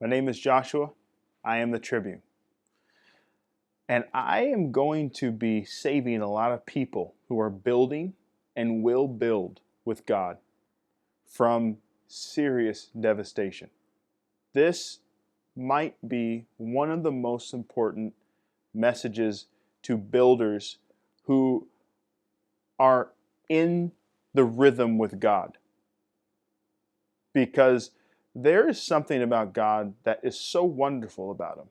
My name is Joshua. I am the Tribune. And I am going to be saving a lot of people who are building and will build with God from serious devastation. This might be one of the most important messages to builders who are in the rhythm with God. Because there is something about God that is so wonderful about Him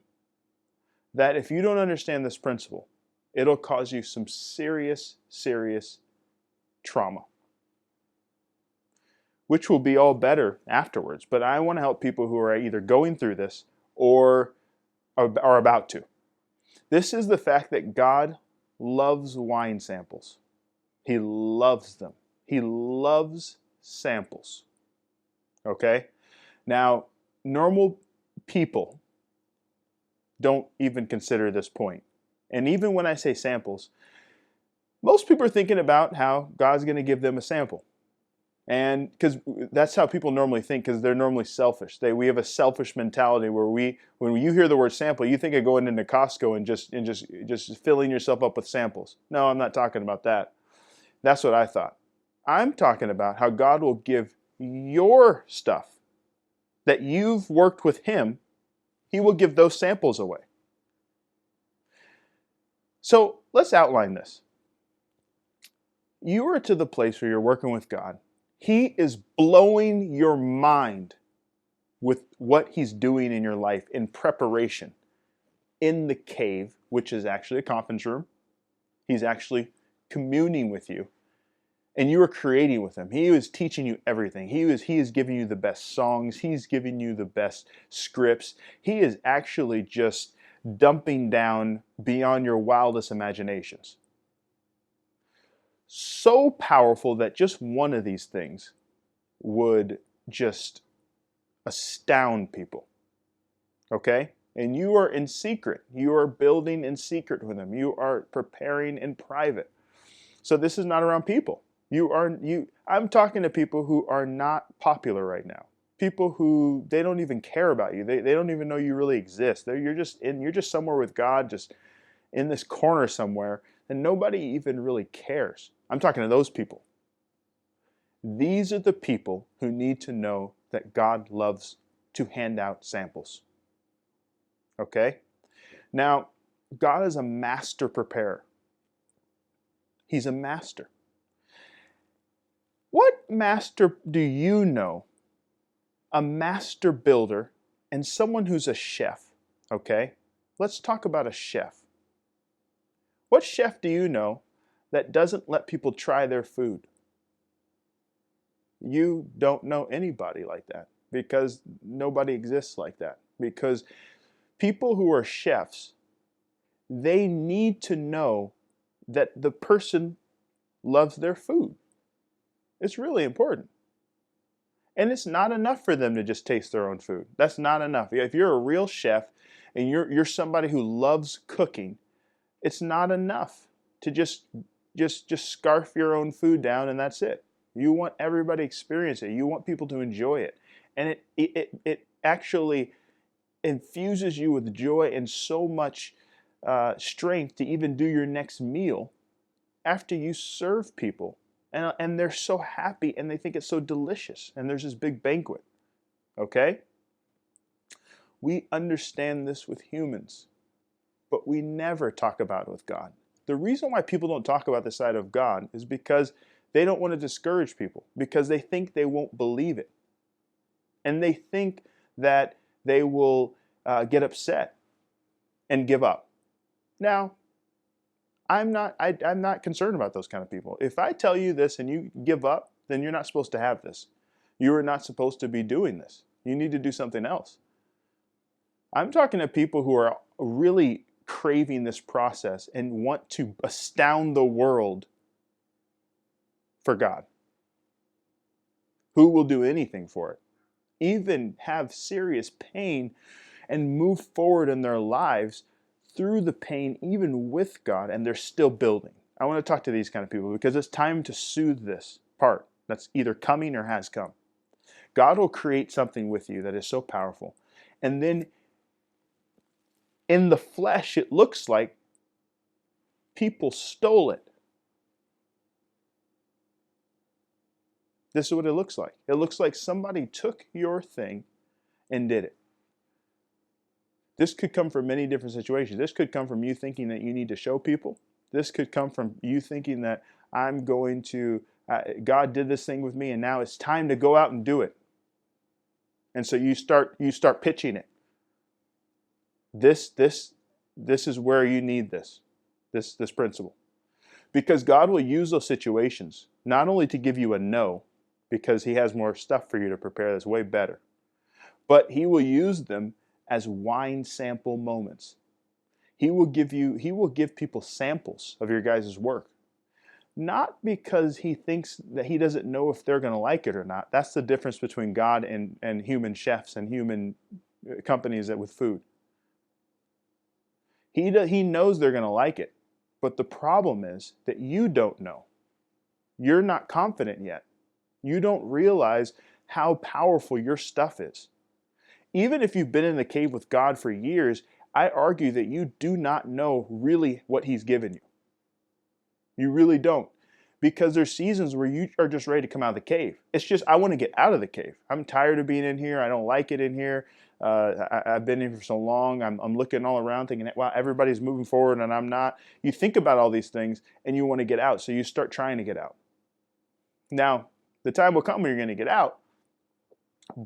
that if you don't understand this principle, it'll cause you some serious, serious trauma, which will be all better afterwards. But I want to help people who are either going through this or are about to. This is the fact that God loves wine samples. He loves them. He loves samples. Okay? Now, normal people don't even consider this point. And even when I say samples, most people are thinking about how God's going to give them a sample. And because that's how people normally think, because they're normally selfish. We have a selfish mentality where when you hear the word sample, you think of going into Costco and just filling yourself up with samples. No, I'm not talking about that. That's what I thought. I'm talking about how God will give your stuff that you've worked with Him. He will give those samples away. So let's outline this. You are to the place where you're working with God. He is blowing your mind with what He's doing in your life in preparation in the cave, which is actually a conference room. He's actually communing with you. And you are creating with Him. He is teaching you everything. He is giving you the best songs. He's giving you the best scripts. He is actually just dumping down beyond your wildest imaginations. So powerful that just one of these things would just astound people. Okay? And you are in secret. You are building in secret with Him. You are preparing in private. So this is not around people. I'm talking to people who are not popular right now. People who they don't even care about you. They don't even know you really exist. You're just somewhere with God, just in this corner somewhere, and nobody even really cares. I'm talking to those people. These are the people who need to know that God loves to hand out samples. Okay? Now, God is a master preparer. He's a master. What master do you know? A master builder and someone who's a chef. Okay? Let's talk about a chef. What chef do you know that doesn't let people try their food? You don't know anybody like that, because nobody exists like that. Because people who are chefs, they need to know that the person loves their food. It's really important. And it's not enough for them to just taste their own food. That's not enough. If you're a real chef and you're somebody who loves cooking, it's not enough to just scarf your own food down and that's it. You want everybody to experience it. You want people to enjoy it. And it actually infuses you with joy and so much strength to even do your next meal after you serve people. And they're so happy and they think it's so delicious. And there's this big banquet. Okay? We understand this with humans, but we never talk about it with God. The reason why people don't talk about the side of God is because they don't want to discourage people, because they think they won't believe it. And they think that they will get upset and give up. Now, I'm not concerned about those kind of people. If I tell you this and you give up, then you're not supposed to have this. You are not supposed to be doing this. You need to do something else. I'm talking to people who are really craving this process and want to astound the world for God. Who will do anything for it? Even have serious pain and move forward in their lives through the pain, even with God, and they're still building. I want to talk to these kind of people because it's time to soothe this part that's either coming or has come. God will create something with you that is so powerful. And then in the flesh, it looks like people stole it. This is what it looks like. It looks like somebody took your thing and did it. This could come from many different situations. This could come from you thinking that you need to show people. This could come from you thinking that I'm going to, God did this thing with me and now it's time to go out and do it. And so you start pitching it. This is where you need this principle. Because God will use those situations not only to give you a no, because he has more stuff for you to prepare that's way better, but he will use them as wine sample moments. He will give people samples of your guys' work. Not because he thinks that he doesn't know if they're going to like it or not. That's the difference between God and human chefs and human companies that with food. He knows they're going to like it. But the problem is that you don't know. You're not confident yet. You don't realize how powerful your stuff is. Even if you've been in the cave with God for years, I argue that you do not know really what he's given you. You really don't. Because there's seasons where you are just ready to come out of the cave. It's just, I want to get out of the cave. I'm tired of being in here. I don't like it in here. I've been in here for so long. I'm looking all around thinking, wow, everybody's moving forward and I'm not. You think about all these things and you want to get out. So you start trying to get out. Now, the time will come when you're going to get out.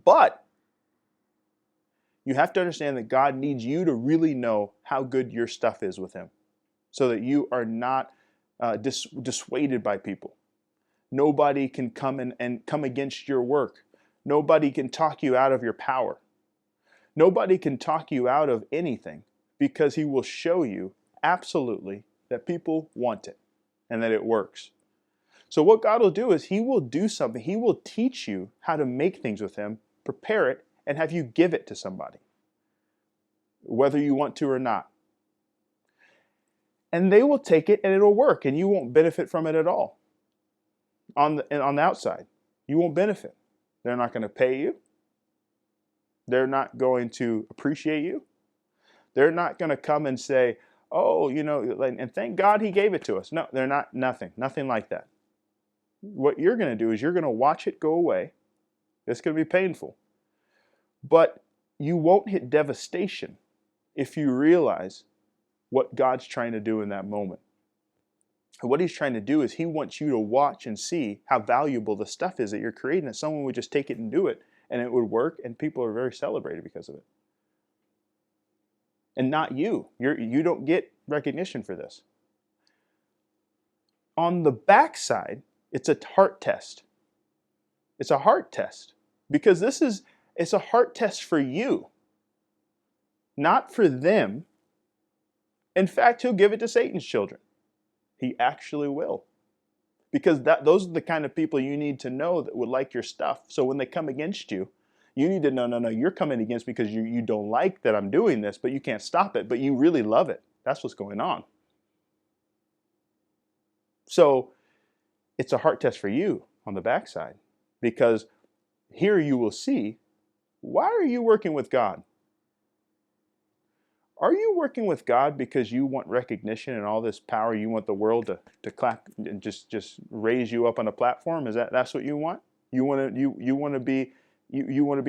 But you have to understand that God needs you to really know how good your stuff is with him so that you are not dissuaded by people. Nobody can come and come against your work. Nobody can talk you out of your power. Nobody can talk you out of anything because he will show you absolutely that people want it and that it works. So what God will do is he will do something. He will teach you how to make things with him, prepare it, and have you give it to somebody, whether you want to or not. And they will take it and it'll work and you won't benefit from it at all. On the outside, you won't benefit. They're not going to pay you. They're not going to appreciate you. They're not going to come and say, oh, and thank God he gave it to us. No, they're not, nothing like that. What you're going to do is you're going to watch it go away. It's going to be painful. But you won't hit devastation if you realize what God's trying to do in that moment. And what he's trying to do is he wants you to watch and see how valuable the stuff is that you're creating, that someone would just take it and do it, and it would work, and people are very celebrated because of it. And not you. You don't get recognition for this. On the backside, it's a heart test. It's a heart test. Because it's a heart test for you. Not for them. In fact, he'll give it to Satan's children. He actually will. Because those are the kind of people you need to know that would like your stuff. So when they come against you, you need to know, no, you're coming against me because you don't like that I'm doing this, but you can't stop it, but you really love it. That's what's going on. So it's a heart test for you on the backside. Because here you will see, why are you working with God? Are you working with God because you want recognition and all this power? You want the world to clap and just raise you up on a platform? That's what you want? You want to be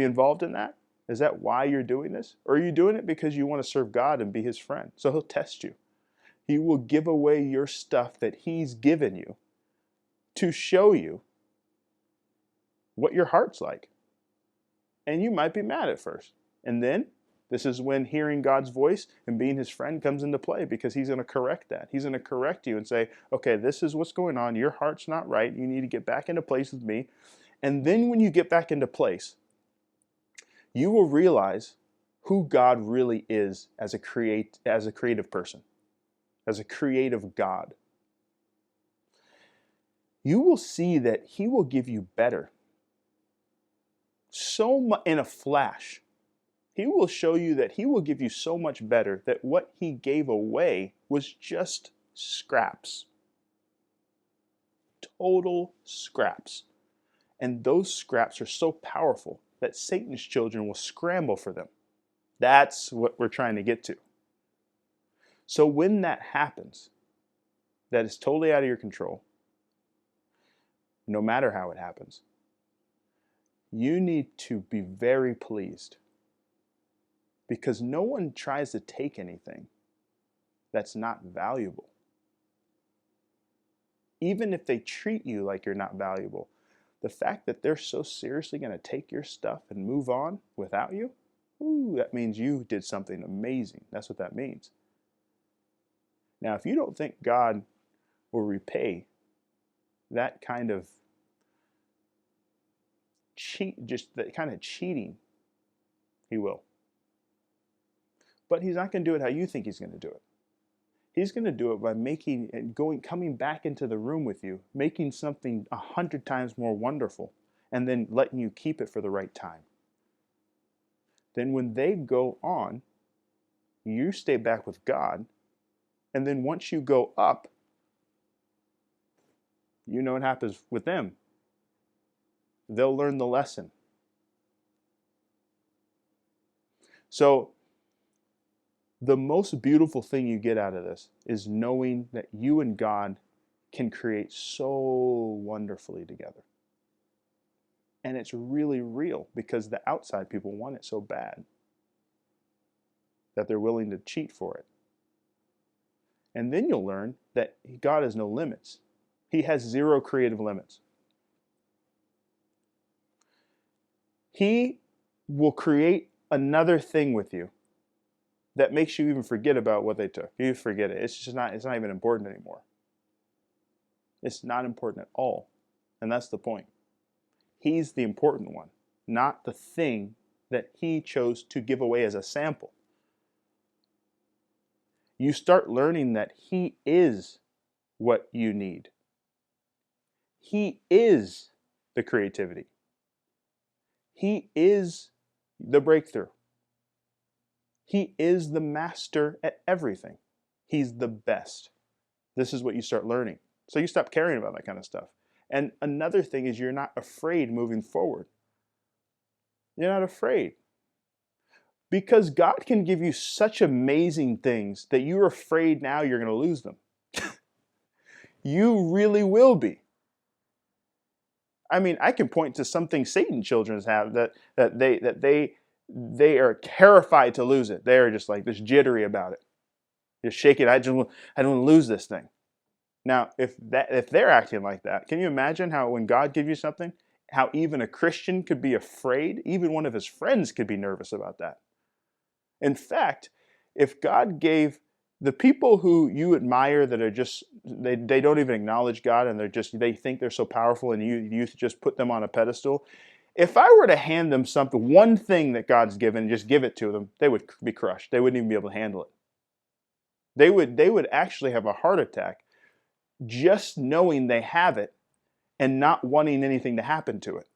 involved in that? Is that why you're doing this? Or are you doing it because you want to serve God and be his friend? So he'll test you. He will give away your stuff that he's given you to show you what your heart's like. And you might be mad at first. And then this is when hearing God's voice and being his friend comes into play, because he's going to correct that. He's going to correct you and say, okay, this is what's going on. Your heart's not right. You need to get back into place with me. And then when you get back into place, you will realize who God really is as a creative person, as a creative God. You will see that he will give you better. So much in a flash. He will show you that he will give you so much better that what he gave away was just scraps. Total scraps. And those scraps are so powerful that Satan's children will scramble for them. That's what we're trying to get to. So when that happens, that is totally out of your control, no matter how it happens, you need to be very pleased, because no one tries to take anything that's not valuable. Even if they treat you like you're not valuable, the fact that they're so seriously going to take your stuff and move on without you, that means you did something amazing. That's what that means. Now, if you don't think God will repay that kind of just that kind of cheating, he will. But he's not going to do it how you think he's going to do it. He's going to do it by coming back into the room with you, making something 100 times more wonderful, and then letting you keep it for the right time. Then when they go on, you stay back with God, and then once you go up, you know what happens with them. They'll learn the lesson. So, the most beautiful thing you get out of this is knowing that you and God can create so wonderfully together. And it's really real, because the outside people want it so bad that they're willing to cheat for it. And then you'll learn that God has no limits. He has zero creative limits. He will create another thing with you that makes you even forget about what they took. You forget it. It's not even important anymore. It's not important at all. And that's the point. He's the important one, not the thing that he chose to give away as a sample. You start learning that he is what you need. He is the creativity. He is the breakthrough. He is the master at everything. He's the best. This is what you start learning. So you stop caring about that kind of stuff. And another thing is, you're not afraid moving forward. You're not afraid. Because God can give you such amazing things that you're afraid now you're going to lose them. You really will be. I mean, I can point to something Satan children have that they are terrified to lose it. They're just like this jittery about it. Just shaking. I don't want to lose this thing. Now, if they're acting like that, can you imagine how when God gives you something, how even a Christian could be afraid? Even one of his friends could be nervous about that. In fact, if God gave the people who you admire that are just, they don't even acknowledge God, and they think they're so powerful, and you just put them on a pedestal. If I were to hand them something, one thing that God's given, and just give it to them, they would be crushed. They wouldn't even be able to handle it. They would actually have a heart attack just knowing they have it and not wanting anything to happen to it.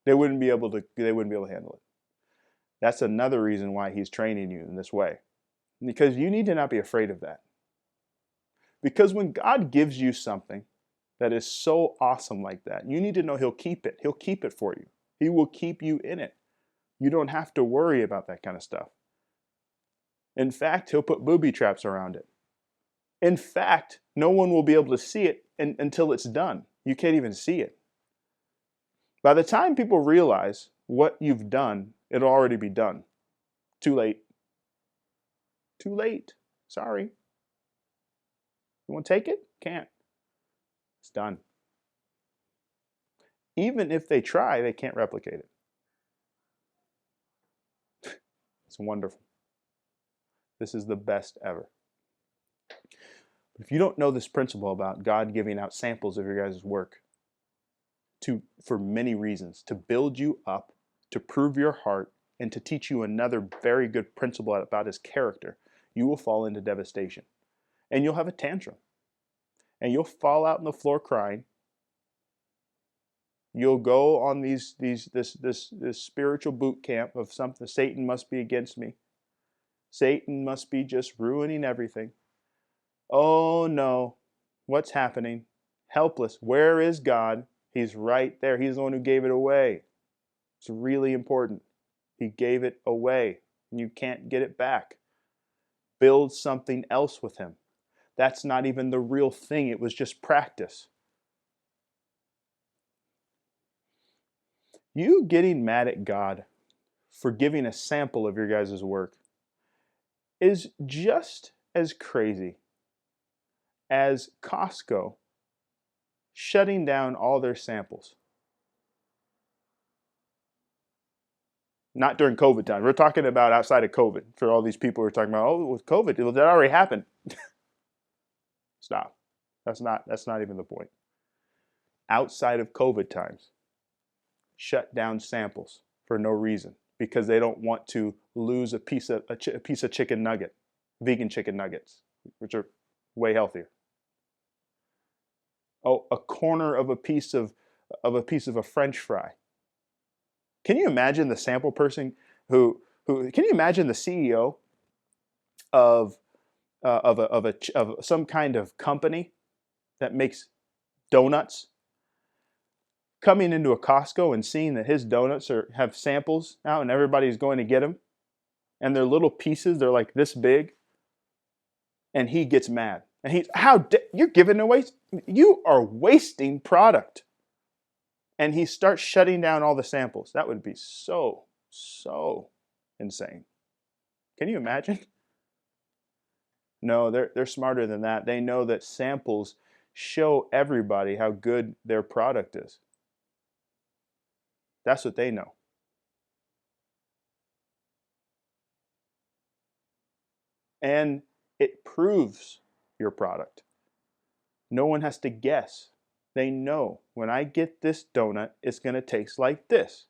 They wouldn't be able to handle it. That's another reason why he's training you in this way. Because you need to not be afraid of that. Because when God gives you something that is so awesome like that, you need to know he'll keep it. He'll keep it for you. He will keep you in it. You don't have to worry about that kind of stuff. In fact, he'll put booby traps around it. In fact, no one will be able to see it until it's done. You can't even see it. By the time people realize what you've done, it'll already be done. Too late. Too late. Sorry. You want to take it? Can't. It's done. Even if they try, they can't replicate it. It's wonderful. This is the best ever. If you don't know this principle about God giving out samples of your guys' work for many reasons, to build you up, to prove your heart, and to teach you another very good principle about his character, you will fall into devastation. And you'll have a tantrum. And you'll fall out on the floor crying. You'll go on this spiritual boot camp of something. Satan must be against me. Satan must be just ruining everything. Oh no, what's happening? helpless. Where is God? He's right there. He's the one who gave it away. It's really important. He gave it away, and you can't get it back. Build something else with him. That's not even the real thing. It was just practice. You getting mad at God for giving a sample of your guys' work is just as crazy as Costco shutting down all their samples. Not during COVID time. We're talking about outside of COVID. For all these people who are talking about, oh, with COVID, well, that already happened. Stop. That's not even the point. Outside of COVID times, shut down samples for no reason because they don't want to lose a piece of chicken nugget, vegan chicken nuggets, which are way healthier. Oh, a corner of a piece of a French fry. Can you imagine the sample person who can you imagine the CEO of some kind of company that makes donuts coming into a Costco and seeing that his donuts have samples out and everybody's going to get them and they're little pieces, they're like this big, and he gets mad and you're giving away, you are wasting product. And he starts shutting down all the samples. That would be so insane. Can you imagine? No, they're smarter than that. They know that samples show everybody how good their product is. That's what they know. And it proves your product. No one has to guess. They know when I get this donut, it's going to taste like this.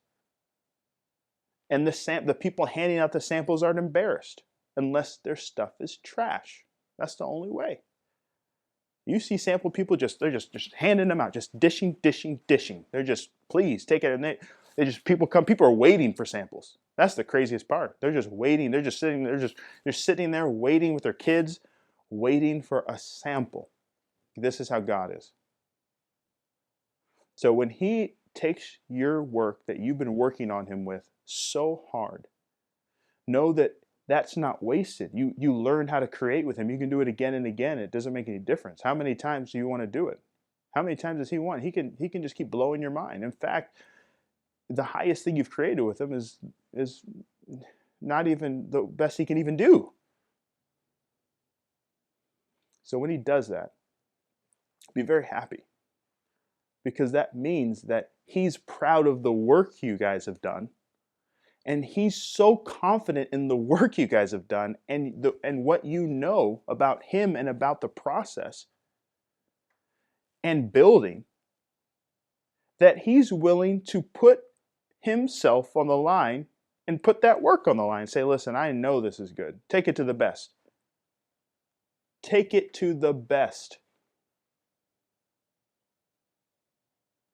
And the people handing out the samples aren't embarrassed unless their stuff is trash. That's the only way. You see sample people they're just handing them out, just dishing. They're just, please take it. And people are waiting for samples. That's the craziest part. They're just waiting. They're sitting there waiting with their kids, waiting for a sample. This is how God is. So when he takes your work that you've been working on him with so hard, know that that's not wasted. You learn how to create with him. You can do it again and again. It doesn't make any difference. How many times do you want to do it? How many times does he want? He can just keep blowing your mind. In fact, the highest thing you've created with him is not even the best he can even do. So when he does that, be very happy. Because that means that he's proud of the work you guys have done. And he's so confident in the work you guys have done and what you know about him and about the process and building that he's willing to put himself on the line and put that work on the line. Say, listen, I know this is good. Take it to the best. Take it to the best.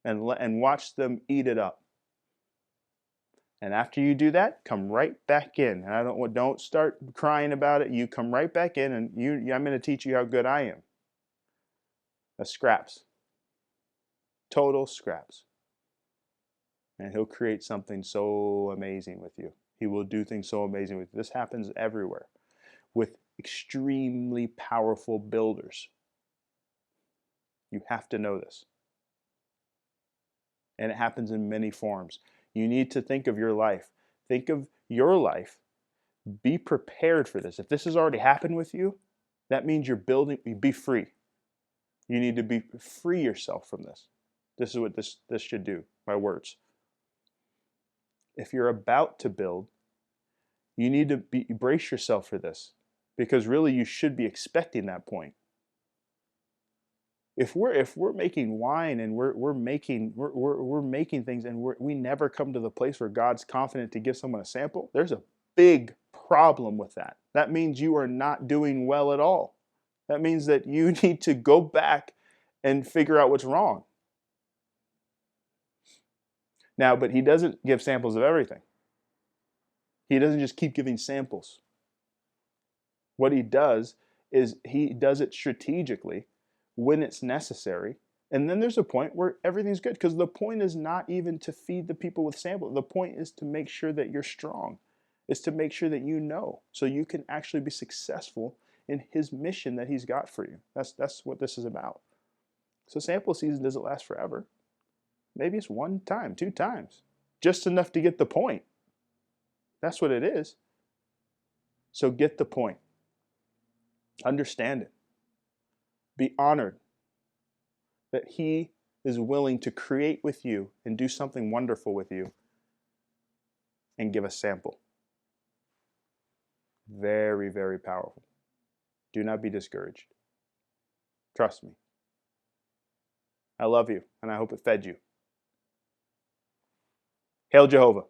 And watch them eat it up. And after you do that, come right back in. And don't start crying about it. You come right back in, and I'm going to teach you how good I am. That's scraps. Total scraps. And he'll create something so amazing with you. He will do things so amazing with you. This happens everywhere with extremely powerful builders. You have to know this. And it happens in many forms. You need to think of your life. Think of your life. Be prepared for this. If this has already happened with you, that means you're building, be free. You need to free yourself from this. This is what this should do, my words. If you're about to build, you need to brace yourself for this, because really you should be expecting that point. If we're making wine and we're making things and we never come to the place where God's confident to give someone a sample, there's a big problem with that. That means you are not doing well at all. That means that you need to go back and figure out what's wrong. Now, but he doesn't give samples of everything. He doesn't just keep giving samples. What he does is he does it strategically when it's necessary And then there's a point where everything's good, because the point is not even to feed the people with sample. The point is to make sure that you're strong. It's to make sure that you know, so you can actually be successful in his mission that he's got for you. That's what this is about. So sample season doesn't last forever. Maybe it's one time, two times, just enough to get the point. That's what it is. So get the point. Understand it. Be honored that he is willing to create with you and do something wonderful with you and give a sample. Very, very powerful. Do not be discouraged. Trust me. I love you, and I hope it fed you. Hail Jehovah.